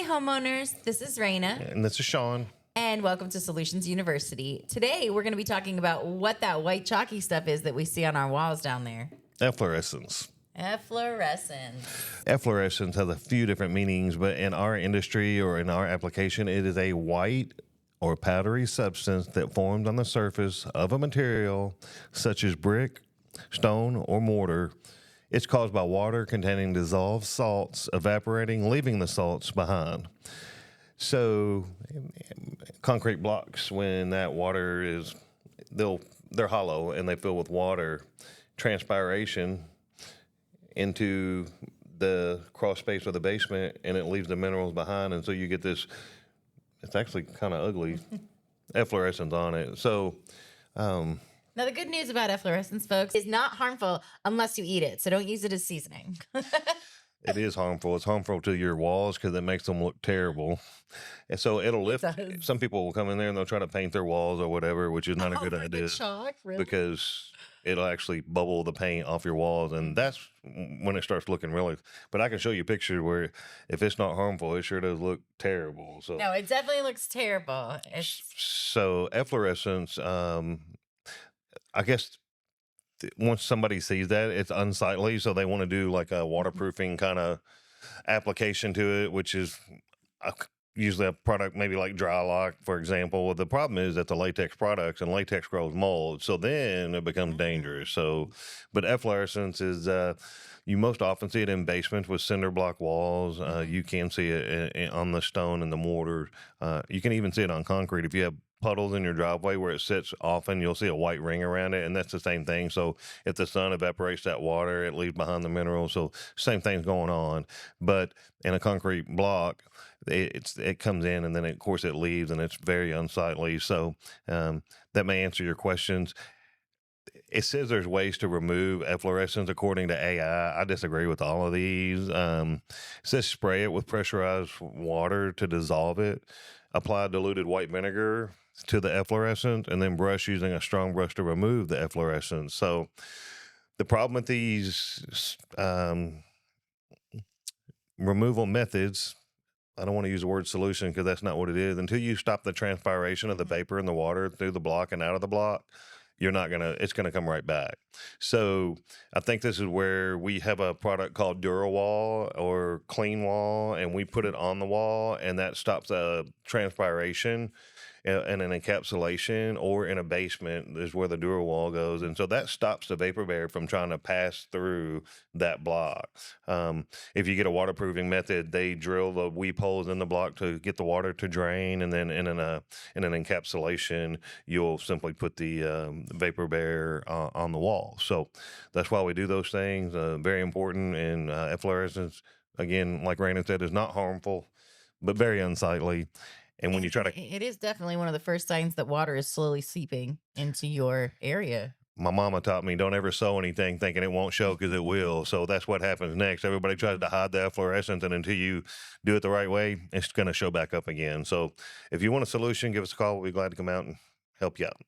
homeowners. This is Raina. And this is Sean. And welcome to Solutions University. Today, we're going to be talking about what that white chalky stuff is that we see on our walls down there. Efflorescence. Efflorescence. Efflorescence has a few different meanings, but in our industry or in our application, it is a white or powdery substance that forms on the surface of a material such as brick, stone, or mortar. It's caused by water containing dissolved salts evaporating, leaving the salts behind. So, concrete blocks, when that water is, they're hollow and they fill with water, transpiration into the crawl space of the basement, and it leaves the minerals behind, and so you get this. It's actually kind of ugly efflorescence on it. So. Now, the good news about efflorescence, folks, is not harmful unless you eat it. So don't use it as seasoning. It is harmful. It's harmful to your walls because it makes them look terrible. And so it'll lift. Some people will come in there and they'll try to paint their walls or whatever, which is not a good idea. Chalk, really? Because it'll actually bubble the paint off your walls. And that's when it starts looking really. But I can show you pictures where if it's not harmful, it sure does look terrible. So no, it definitely looks terrible. So efflorescence, I guess once somebody sees that, it's unsightly, so they want to do like a waterproofing kind of application to it, which is usually a product maybe like Dry Lock, for example. The problem is that the latex products, and latex grows mold, so then it becomes dangerous. So, but efflorescence is you most often see it in basements with cinder block walls. You can see it on the stone and the mortar. You can even see it on concrete if you have puddles in your driveway where it sits often, you'll see a white ring around it, and that's the same thing. So if the sun evaporates that water, it leaves behind the minerals. So same thing's going on. But in a concrete block, it comes in, and then of course it leaves, and it's very unsightly. So that may answer your questions. It says there's ways to remove efflorescence according to AI. I disagree with all of these. It says spray it with pressurized water to dissolve it. Apply diluted white vinegar to the efflorescence, and then brush using a strong brush to remove the efflorescence. So the problem with these removal methods, I don't want to use the word solution because that's not what it is. Until you stop the transpiration of the vapor in the water through the block and out of the block, it's gonna come right back. So I think this is where we have a product called DuraWall or Clean Wall, and we put it on the wall, and that stops the transpiration and an encapsulation, or in a basement is where the DuraWall goes. And so that stops the vapor barrier from trying to pass through that block. If you get a waterproofing method, they drill the weep holes in the block to get the water to drain. And then in an encapsulation, you'll simply put the vapor barrier on the wall. So that's why we do those things. Very important. And efflorescence, again, like Raina said, is not harmful, but very unsightly. And when you try to... It is definitely one of the first signs that water is slowly seeping into your area. My mama taught me, don't ever sew anything thinking it won't show, because it will. So that's what happens next. Everybody tries to hide the efflorescence, and until you do it the right way, it's going to show back up again. So if you want a solution, give us a call. We'll be glad to come out and help you out.